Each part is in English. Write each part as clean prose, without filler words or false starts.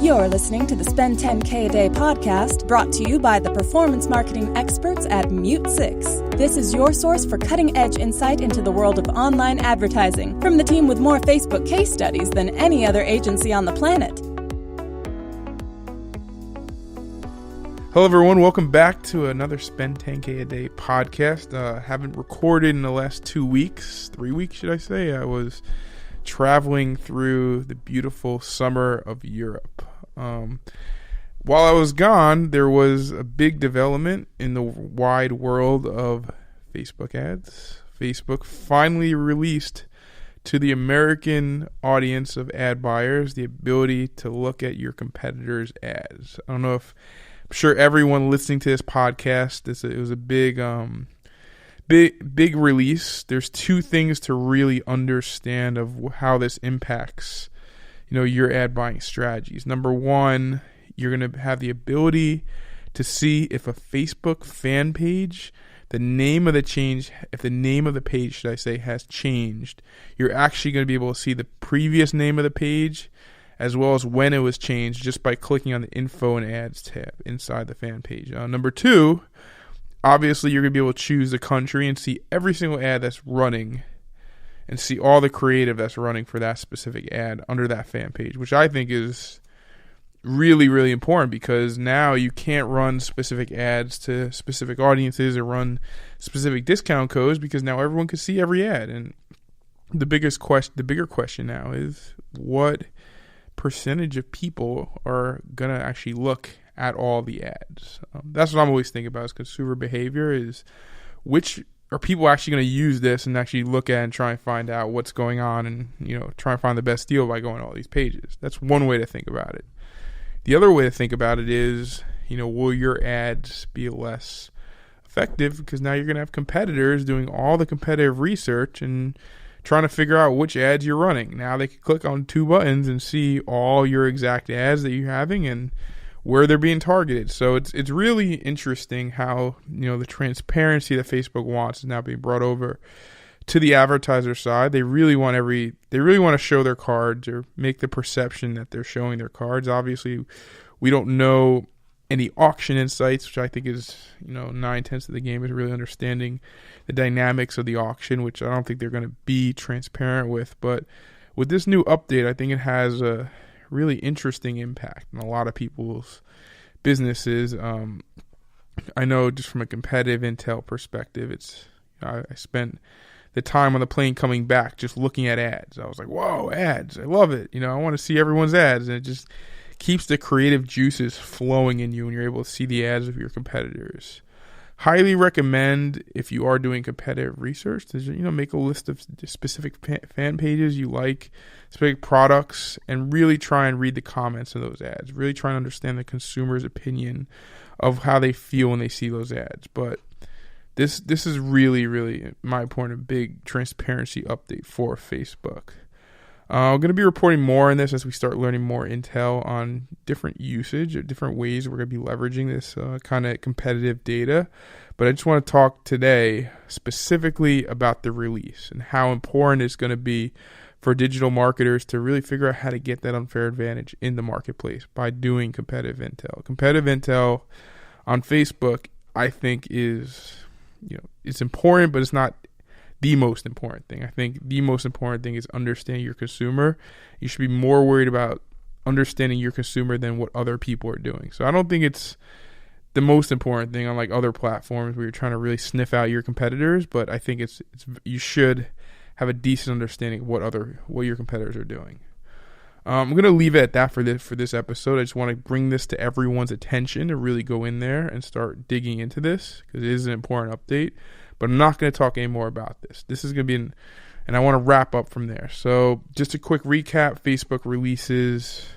You're listening to the Spend 10K a Day podcast, brought to you by the performance marketing experts at Mute6. This is your source for cutting-edge insight into the world of online advertising, from the team with more Facebook case studies than any other agency on the planet. Hello everyone, welcome back to another Spend 10K a Day podcast. Haven't recorded in the last 3 weeks should I say. I was traveling through the beautiful summer of Europe. While I was gone, there was a big development in the wide world of Facebook ads. Facebook finally released to the American audience of ad buyers the ability to look at your competitors' ads. I'm sure everyone listening to this podcast, it was a big release. There's two things to really understand of how this impacts, your ad buying strategies. Number one, you're going to have the ability to see if a Facebook fan page, if the name of the page, should I say, has changed. You're actually going to be able to see the previous name of the page as well as when it was changed just by clicking on the info and ads tab inside the fan page. Number two, obviously you're going to be able to choose the country and see every single ad that's running and see all the creative that's running for that specific ad under that fan page, which I think is really, really important, because now you can't run specific ads to specific audiences or run specific discount codes, because now everyone can see every ad. And the bigger question now is, what percentage of people are going to actually look at all the ads? That's what I'm always thinking about, is consumer behavior, is which are people actually going to use this and actually look at and try and find out what's going on and, try and find the best deal by going to all these pages. That's one way to think about it. The other way to think about it is, will your ads be less effective because now you're going to have competitors doing all the competitive research and trying to figure out which ads you're running. Now they can click on two buttons and see all your exact ads that you're having and where they're being targeted. So it's really interesting how, the transparency that Facebook wants is now being brought over to the advertiser side. They really want to show their cards, or make the perception that they're showing their cards. Obviously, we don't know any auction insights, which I think is, 9/10 of the game is really understanding the dynamics of the auction, which I don't think they're going to be transparent with. But with this new update, I think it has a really interesting impact on a lot of people's businesses. I know just from a competitive intel perspective, I spent the time on the plane coming back just looking at ads. I was like, whoa, ads. I love it. I want to see everyone's ads. And it just keeps the creative juices flowing in you, and you're able to see the ads of your competitors. Highly recommend, if you are doing competitive research, to make a list of specific fan pages you like, specific products, and really try and read the comments of those ads. Really try and understand the consumer's opinion of how they feel when they see those ads. But this is really, really, in my point, a big transparency update for Facebook. I'm going to be reporting more on this as we start learning more intel on different usage or different ways we're going to be leveraging this kind of competitive data. But I just want to talk today specifically about the release and how important it's going to be for digital marketers to really figure out how to get that unfair advantage in the marketplace by doing competitive intel. Competitive intel on Facebook, I think, is, it's important, but it's not the most important thing. I think the most important thing is understanding your consumer. You should be more worried about understanding your consumer than what other people are doing. So I don't think it's the most important thing on like other platforms where you're trying to really sniff out your competitors, but I think you should have a decent understanding of what your competitors are doing. I'm going to leave it at that for this episode. I just want to bring this to everyone's attention to really go in there and start digging into this, because it is an important update. But I'm not going to talk any more about this. This is going to be and I want to wrap up from there. So just a quick recap: Facebook releases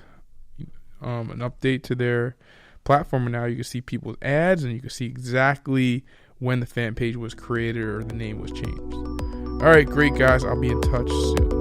an update to their platform, and now you can see people's ads, and you can see exactly when the fan page was created or the name was changed. All right, great guys. I'll be in touch soon.